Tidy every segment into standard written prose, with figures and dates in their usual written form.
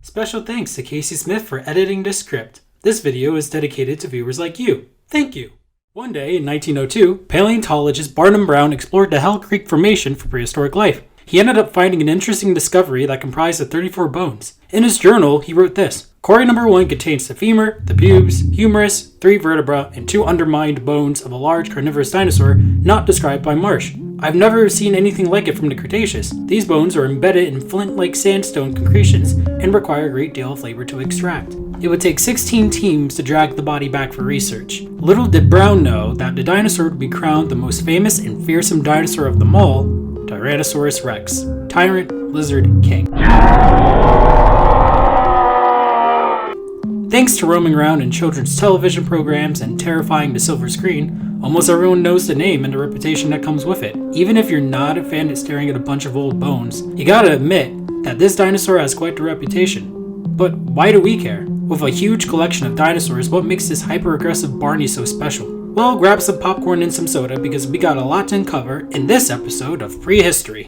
Special thanks to Casey Smith for editing this script. This video is dedicated to viewers like you. Thank you. One day in 1902, paleontologist Barnum Brown explored the Hell Creek Formation for prehistoric life. He ended up finding an interesting discovery that comprised of 34 bones. In his journal, he wrote this: Quarry number 1 contains the femur, the pubes, humerus, 3 vertebra, and 2 undermined bones of a large carnivorous dinosaur not described by Marsh. I've never seen anything like it from the Cretaceous. These bones are embedded in flint-like sandstone concretions and require a great deal of labor to extract. It would take 16 teams to drag the body back for research. Little did Brown know that the dinosaur would be crowned the most famous and fearsome dinosaur of them all, Tyrannosaurus Rex, Tyrant Lizard King. Thanks to roaming around in children's television programs and terrifying the silver screen, almost everyone knows the name and the reputation that comes with it. Even if you're not a fan of staring at a bunch of old bones, you gotta admit that this dinosaur has quite the reputation. But why do we care? With a huge collection of dinosaurs, what makes this hyper-aggressive Barney so special? Well, grab some popcorn and some soda because we got a lot to uncover in this episode of Prehistory.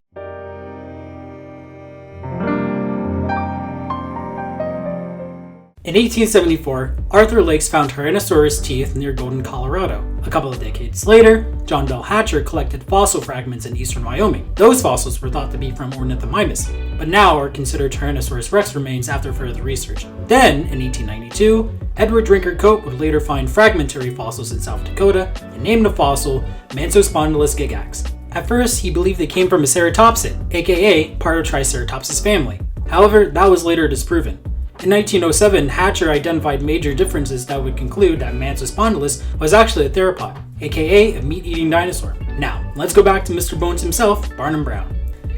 In 1874, Arthur Lakes found Tyrannosaurus teeth near Golden, Colorado. A couple of decades later, John Bell Hatcher collected fossil fragments in eastern Wyoming. Those fossils were thought to be from Ornithomimus, but now are considered Tyrannosaurus Rex remains after further research. Then, in 1892, Edward Drinker Cope would later find fragmentary fossils in South Dakota and name the fossil Mansospondylus gigax. At first, he believed they came from a ceratopsid, aka part of Triceratops's family. However, that was later disproven. In 1907, Hatcher identified major differences that would conclude that Mansospondylus was actually a theropod, aka a meat-eating dinosaur. Now, let's go back to Mr. Bones himself, Barnum Brown.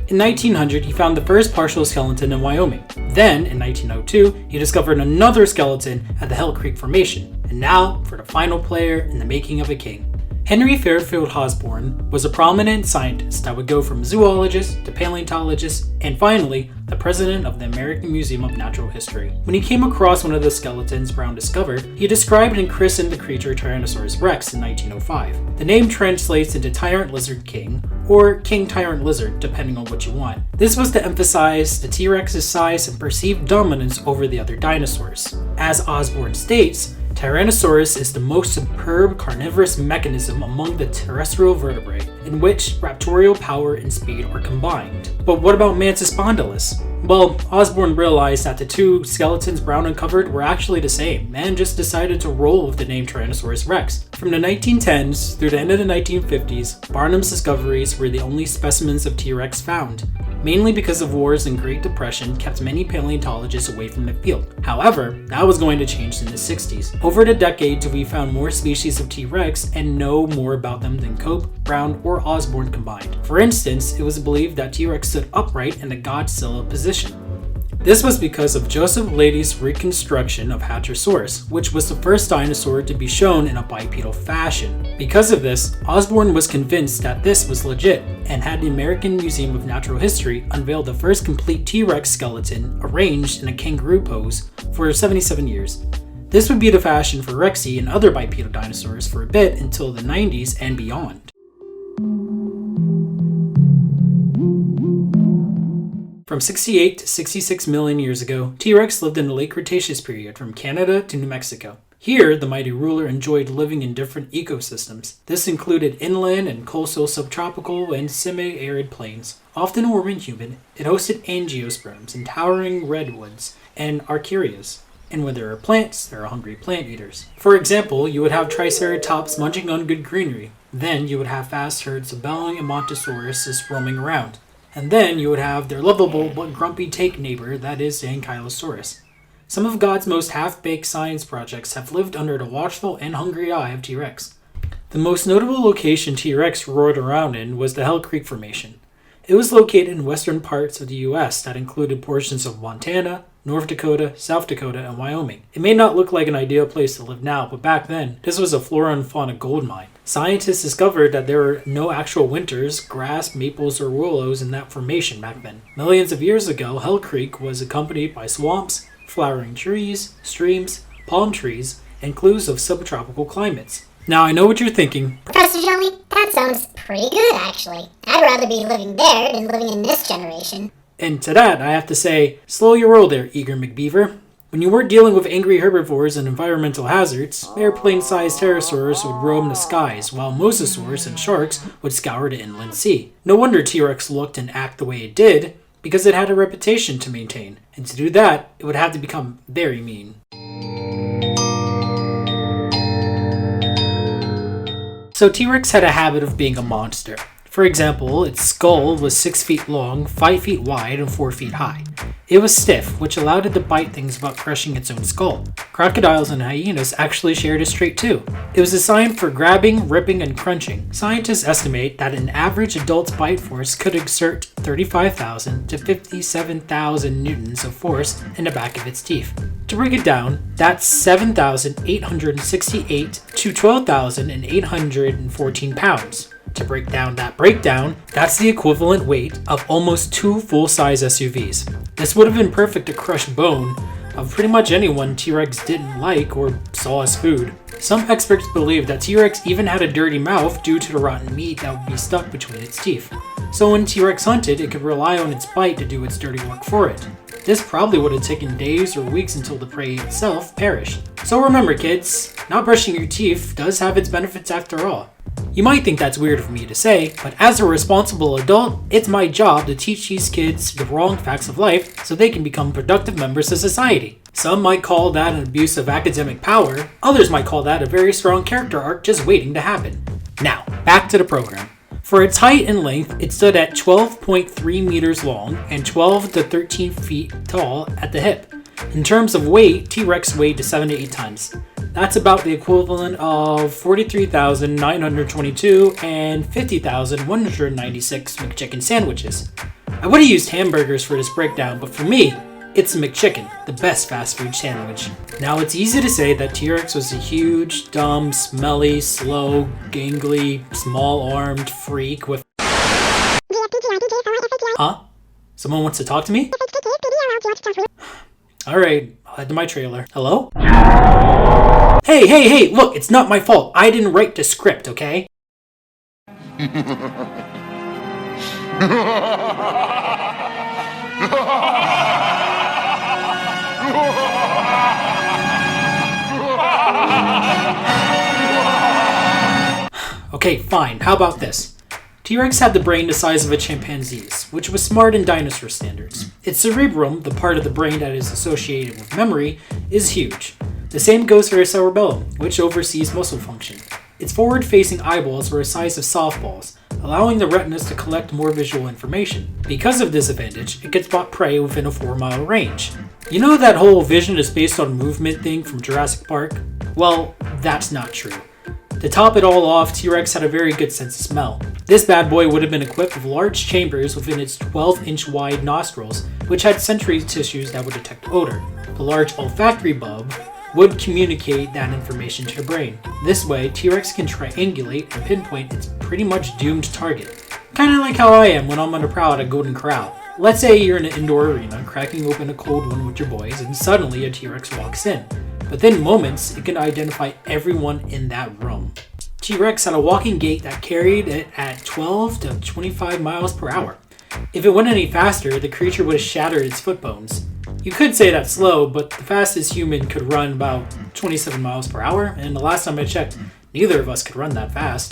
In 1900, he found the first partial skeleton in Wyoming. Then, in 1902, he discovered another skeleton at the Hell Creek Formation. And now, for the final player in the making of a king. Henry Fairfield Osborn was a prominent scientist that would go from zoologist to paleontologist and finally the president of the American Museum of Natural History. When he came across one of the skeletons Brown discovered, he described and christened the creature Tyrannosaurus Rex in 1905. The name translates into Tyrant Lizard King or King Tyrant Lizard depending on what you want. This was to emphasize the T-Rex's size and perceived dominance over the other dinosaurs. As Osborn states, Tyrannosaurus is the most superb carnivorous mechanism among the terrestrial vertebrae, in which raptorial power and speed are combined. But what about Mansospondylus? Well, Osborn realized that the two skeletons Brown uncovered were actually the same, and just decided to roll with the name Tyrannosaurus Rex. From the 1910s through the end of the 1950s, Barnum's discoveries were the only specimens of T-Rex found. Mainly because of wars and Great Depression kept many paleontologists away from the field. However, that was going to change in the 60s. Over the decades, we found more species of T-Rex and know more about them than Cope, Brown, or Osborn combined. For instance, it was believed that T-Rex stood upright in the Godzilla position. This was because of Joseph Leidy's reconstruction of Hadrosaurus, which was the first dinosaur to be shown in a bipedal fashion. Because of this, Osborn was convinced that this was legit and had the American Museum of Natural History unveil the first complete T-Rex skeleton arranged in a kangaroo pose for 77 years. This would be the fashion for Rexy and other bipedal dinosaurs for a bit until the 90s and beyond. From 68 to 66 million years ago, T-Rex lived in the late Cretaceous period from Canada to New Mexico. Here, the mighty ruler enjoyed living in different ecosystems. This included inland and coastal subtropical and semi-arid plains. Often warm and humid, it hosted angiosperms and towering redwoods and archerias. And when there are plants, there are hungry plant eaters. For example, you would have Triceratops munching on good greenery. Then you would have vast herds of bellowing Amontosauruses roaming around. And then you would have their lovable but grumpy take neighbor, that is the Ankylosaurus. Some of God's most half-baked science projects have lived under the watchful and hungry eye of T-Rex. The most notable location T-Rex roared around in was the Hell Creek Formation. It was located in western parts of the US that included portions of Montana, North Dakota, South Dakota, and Wyoming. It may not look like an ideal place to live now, but back then, this was a flora and fauna gold mine. Scientists discovered that there were no actual winters, grass, maples, or willows in that formation back then. Millions of years ago, Hell Creek was accompanied by swamps, flowering trees, streams, palm trees, and clues of subtropical climates. Now I know what you're thinking. Professor Johnny, that sounds pretty good actually. I'd rather be living there than living in this generation. And to that, I have to say, slow your roll there, Eager McBeaver. When you weren't dealing with angry herbivores and environmental hazards, airplane-sized pterosaurs would roam the skies, while mosasaurs and sharks would scour the inland sea. No wonder T-Rex looked and acted the way it did, because it had a reputation to maintain, and to do that, it would have to become very mean. So T-Rex had a habit of being a monster. For example, its skull was 6 feet long, 5 feet wide, and 4 feet high. It was stiff, which allowed it to bite things without crushing its own skull. Crocodiles and hyenas actually shared its trait too. It was designed for grabbing, ripping, and crunching. Scientists estimate that an average adult's bite force could exert 35,000 to 57,000 newtons of force in the back of its teeth. To break it down, that's 7,868 to 12,814 pounds. To break down that breakdown, that's the equivalent weight of almost 2 full-size SUVs. This would have been perfect to crush bone of pretty much anyone T-Rex didn't like or saw as food. Some experts believe that T-Rex even had a dirty mouth due to the rotten meat that would be stuck between its teeth. So when T-Rex hunted, it could rely on its bite to do its dirty work for it. This probably would have taken days or weeks until the prey itself perished. So remember kids, not brushing your teeth does have its benefits after all. You might think that's weird of me to say, but as a responsible adult, it's my job to teach these kids the wrong facts of life so they can become productive members of society. Some might call that an abuse of academic power, others might call that a very strong character arc just waiting to happen. Now, back to the program. For its height and length, it stood at 12.3 meters long and 12 to 13 feet tall at the hip. In terms of weight, T-Rex weighed 7 to 8 tons. That's about the equivalent of 43,922 and 50,196 McChicken sandwiches. I would have used hamburgers for this breakdown, but for me, it's a McChicken, the best fast food sandwich. Now it's easy to say that T-Rex was a huge, dumb, smelly, slow, gangly, small-armed freak with... Huh? Someone wants to talk to me? Alright, I'll head to my trailer. Hello? Hey, look, it's not my fault. I didn't write the script, okay? Okay, fine. How about this? T-Rex had the brain the size of a chimpanzee's, which was smart in dinosaur standards. Its cerebrum, the part of the brain that is associated with memory, is huge. The same goes for its cerebellum, which oversees muscle function. Its forward-facing eyeballs were the size of softballs, allowing the retinas to collect more visual information. Because of this advantage, it could spot prey within a 4-mile range. You know that whole vision is based on movement thing from Jurassic Park? Well, that's not true. To top it all off, T-Rex had a very good sense of smell. This bad boy would have been equipped with large chambers within its 12-inch wide nostrils, which had sensory tissues that would detect odor. The large olfactory bulb would communicate that information to the brain. This way, T-Rex can triangulate and pinpoint its pretty much doomed target. Kinda like how I am when I'm on the prowl at a Golden Corral. Let's say you're in an indoor arena, cracking open a cold one with your boys, and suddenly a T-Rex walks in. Within moments, it can identify everyone in that room. T-Rex had a walking gait that carried it at 12 to 25 miles per hour. If it went any faster, the creature would have shattered its foot bones. You could say that's slow, but the fastest human could run about 27 miles per hour, and the last time I checked, neither of us could run that fast.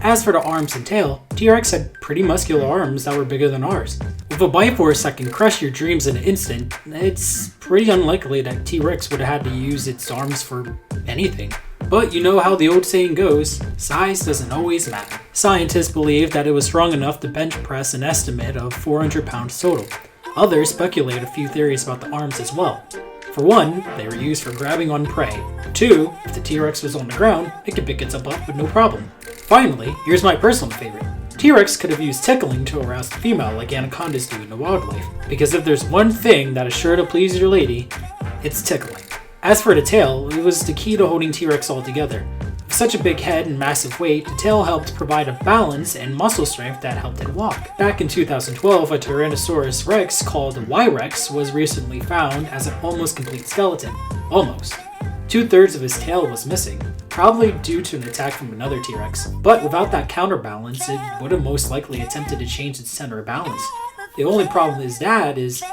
As for the arms and tail, T-Rex had pretty muscular arms that were bigger than ours. With a bite force that can crush your dreams in an instant, it's pretty unlikely that T-Rex would have had to use its arms for anything. But you know how the old saying goes, size doesn't always matter. Scientists believe that it was strong enough to bench press an estimate of 400 pounds total. Others speculate a few theories about the arms as well. For one, they were used for grabbing on prey. 2, if the T-Rex was on the ground, it could pick itself up with no problem. Finally, here's my personal favorite. T-Rex could have used tickling to arouse the female like anacondas do in the wildlife, because if there's one thing that is sure to please your lady, it's tickling. As for the tail, it was the key to holding T-Rex all together. With such a big head and massive weight, the tail helped provide a balance and muscle strength that helped it walk. Back in 2012, a Tyrannosaurus Rex called Y-Rex was recently found as an almost complete skeleton. Almost. 2/3 of his tail was missing, probably due to an attack from another T-Rex. But without that counterbalance, it would have most likely attempted to change its center of balance. The only problem is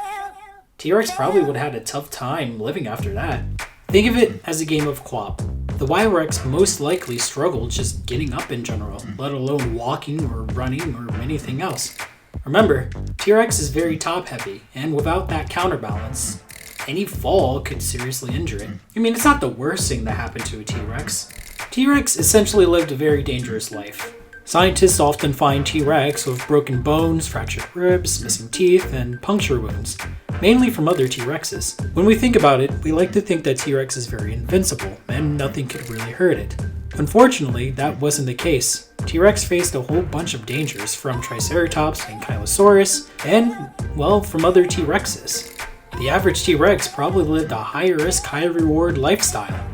T-Rex probably would have had a tough time living after that. Think of it as a game of quap. The Y-Rex most likely struggled just getting up in general, let alone walking or running or anything else. Remember, T-Rex is very top-heavy, and without that counterbalance, any fall could seriously injure it. I mean, it's not the worst thing that happened to a T-Rex. T-Rex essentially lived a very dangerous life. Scientists often find T-Rex with broken bones, fractured ribs, missing teeth, and puncture wounds, mainly from other T-Rexes. When we think about it, we like to think that T-Rex is very invincible, and nothing could really hurt it. Unfortunately, that wasn't the case. T-Rex faced a whole bunch of dangers from Triceratops, Ankylosaurus, and, well, from other T-Rexes. The average T-Rex probably lived a high-risk, high-reward lifestyle.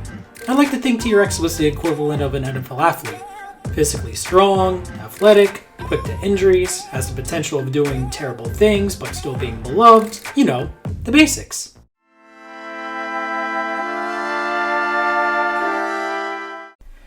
I like to think T-Rex was the equivalent of an NFL athlete. Physically strong, athletic, quick to injuries, has the potential of doing terrible things but still being beloved. You know, the basics.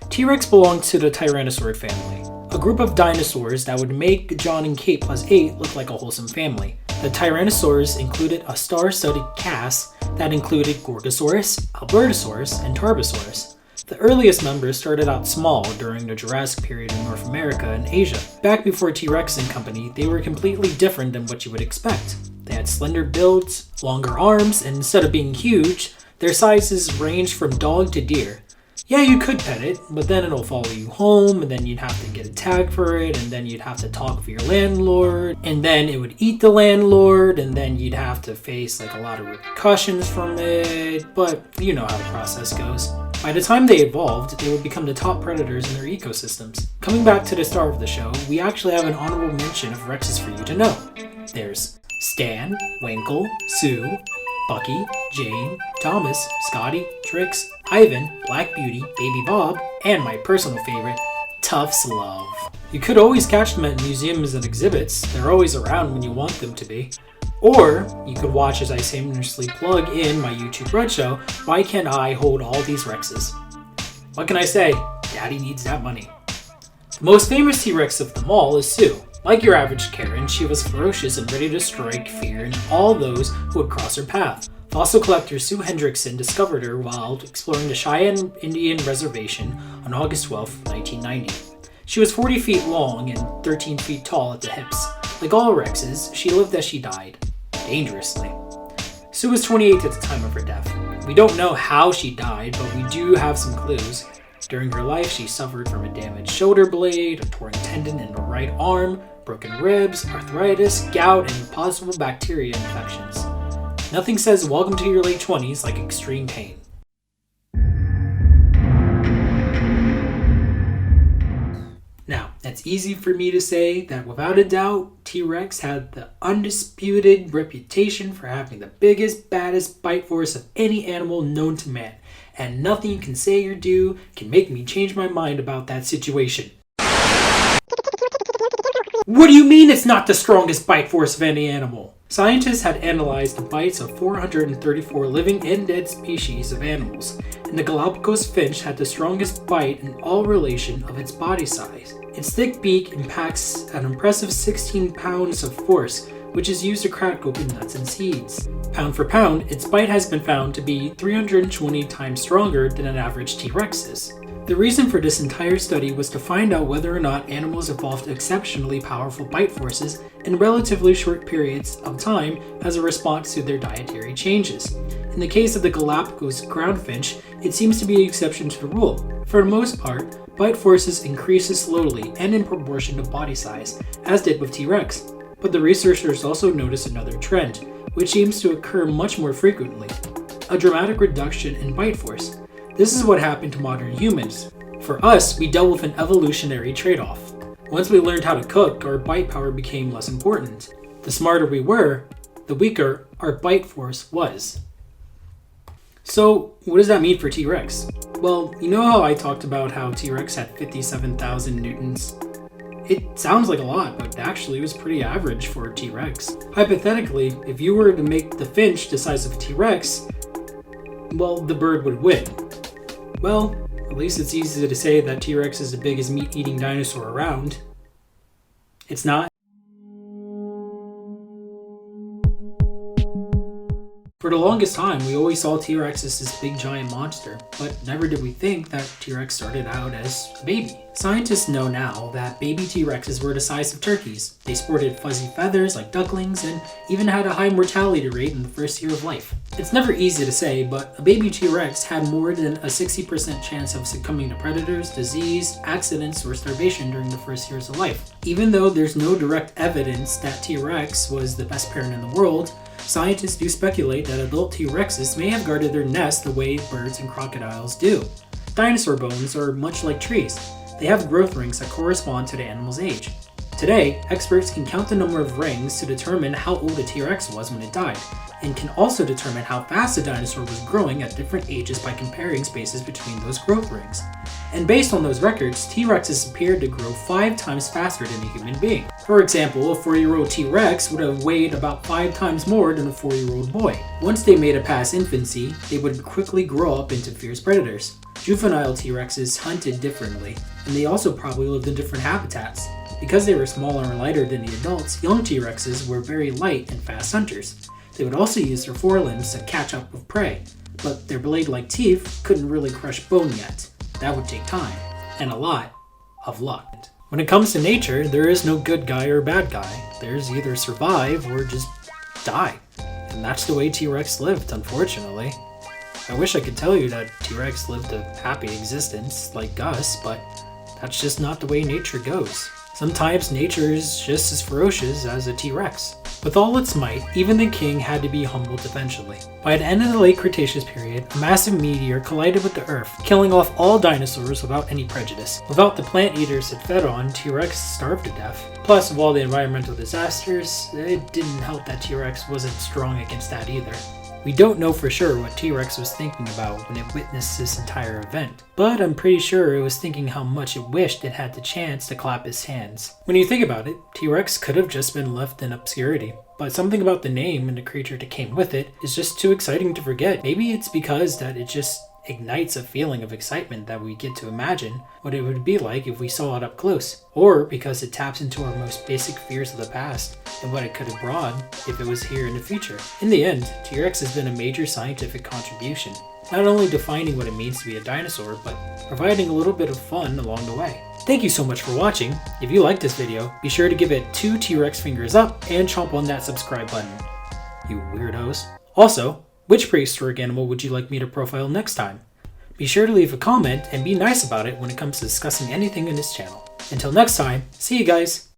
T-Rex belonged to the Tyrannosaur family, a group of dinosaurs that would make John and Kate plus 8 look like a wholesome family. The Tyrannosaurs included a star-studded cast that included Gorgosaurus, Albertosaurus, and Tarbosaurus. The earliest members started out small during the Jurassic period in North America and Asia. Back before T-Rex and company, they were completely different than what you would expect. They had slender builds, longer arms, and instead of being huge, their sizes ranged from dog to deer. Yeah, you could pet it, but then it'll follow you home, and then you'd have to get a tag for it, and then you'd have to talk with your landlord, and then it would eat the landlord, and then you'd have to face like a lot of repercussions from it, but you know how the process goes. By the time they evolved, they would become the top predators in their ecosystems. Coming back to the start of the show, we actually have an honorable mention of Rexes for you to know. There's Stan, Winkle, Sue, Bucky, Jane, Thomas, Scotty, Trix, Ivan, Black Beauty, Baby Bob, and my personal favorite, Tufts Love. You could always catch them at museums and exhibits. They're always around when you want them to be. Or you could watch as I shamelessly plug in my YouTube Red Show, Why Can't I Hold All These Rexes? What can I say? Daddy needs that money. The most famous T-Rex of them all is Sue. Like your average Karen, she was ferocious and ready to strike fear in all those who would cross her path. Fossil collector Sue Hendrickson discovered her while exploring the Cheyenne Indian Reservation on August 12, 1990. She was 40 feet long and 13 feet tall at the hips. Like all Rexes, she lived as she died. Dangerously. Sue was 28 at the time of her death. We don't know how she died, but we do have some clues. During her life, she suffered from a damaged shoulder blade, a torn tendon in the right arm, broken ribs, arthritis, gout, and possible bacteria infections. Nothing says welcome to your late 20s like extreme pain. Now, it's easy for me to say that without a doubt, T-Rex had the undisputed reputation for having the biggest, baddest bite force of any animal known to man, and nothing you can say or do can make me change my mind about that situation. What do you mean it's not the strongest bite force of any animal? Scientists had analyzed the bites of 434 living and dead species of animals, and the Galapagos finch had the strongest bite in all relation of its body size. Its thick beak impacts an impressive 16 pounds of force, which is used to crack open nuts and seeds. Pound for pound, its bite has been found to be 320 times stronger than an average T-Rex's. The reason for this entire study was to find out whether or not animals evolved exceptionally powerful bite forces in relatively short periods of time as a response to their dietary changes. In the case of the Galapagos groundfinch, it seems to be an exception to the rule. For the most part, bite forces increases slowly and in proportion to body size, as did with T-Rex. But the researchers also noticed another trend, which seems to occur much more frequently: a dramatic reduction in bite force. This is what happened to modern humans. For us, we dealt with an evolutionary trade-off. Once we learned how to cook, our bite power became less important. The smarter we were, the weaker our bite force was. So, what does that mean for T-Rex? Well, you know how I talked about how T-Rex had 57,000 newtons? It sounds like a lot, but actually it was pretty average for a T-Rex. Hypothetically, if you were to make the finch the size of a T-Rex, well, the bird would win. Well, at least it's easy to say that T-Rex is the biggest meat-eating dinosaur around. It's not. For the longest time, we always saw T-Rex as this big giant monster, but never did we think that T-Rex started out as a baby. Scientists know now that baby T-Rexes were the size of turkeys. They sported fuzzy feathers like ducklings and even had a high mortality rate in the first year of life. It's never easy to say, but a baby T-Rex had more than a 60% chance of succumbing to predators, disease, accidents, or starvation during the first years of life. Even though there's no direct evidence that T-Rex was the best parent in the world, scientists do speculate that adult T-Rexes may have guarded their nest the way birds and crocodiles do. Dinosaur bones are much like trees. They have growth rings that correspond to the animal's age. Today, experts can count the number of rings to determine how old a T-Rex was when it died, and can also determine how fast a dinosaur was growing at different ages by comparing spaces between those growth rings. And based on those records, T-Rexes appeared to grow 5 times faster than a human being. For example, a 4-year-old T-Rex would have weighed about 5 times more than a 4-year-old boy. Once they made it past infancy, they would quickly grow up into fierce predators. Juvenile T-Rexes hunted differently, and they also probably lived in different habitats. Because they were smaller and lighter than the adults, young T-Rexes were very light and fast hunters. They would also use their forelimbs to catch up with prey, but their blade-like teeth couldn't really crush bone yet. That would take time, and a lot of luck. When it comes to nature, there is no good guy or bad guy. There's either survive or just die. And that's the way T-Rex lived, unfortunately. I wish I could tell you that T-Rex lived a happy existence like us, but that's just not the way nature goes. Sometimes nature is just as ferocious as a T-Rex. With all its might, even the king had to be humbled eventually. By the end of the late Cretaceous period, a massive meteor collided with the Earth, killing off all dinosaurs without any prejudice. Without the plant eaters it fed on, T-Rex starved to death. Plus, of all the environmental disasters, it didn't help that T-Rex wasn't strong against that either. We don't know for sure what T-Rex was thinking about when it witnessed this entire event, but I'm pretty sure it was thinking how much it wished it had the chance to clap its hands. When you think about it, T-Rex could have just been left in obscurity, but something about the name and the creature that came with it is just too exciting to forget. Maybe it's because that it just ignites a feeling of excitement that we get to imagine what it would be like if we saw it up close, or because it taps into our most basic fears of the past and what it could have brought if it was here in the future. In the end, T-Rex has been a major scientific contribution, not only defining what it means to be a dinosaur, but providing a little bit of fun along the way. Thank you so much for watching. If you liked this video, be sure to give it 2 T-Rex fingers up and chomp on that subscribe button, you weirdos. Also, which prehistoric animal would you like me to profile next time? Be sure to leave a comment and be nice about it when it comes to discussing anything in this channel. Until next time, see you guys!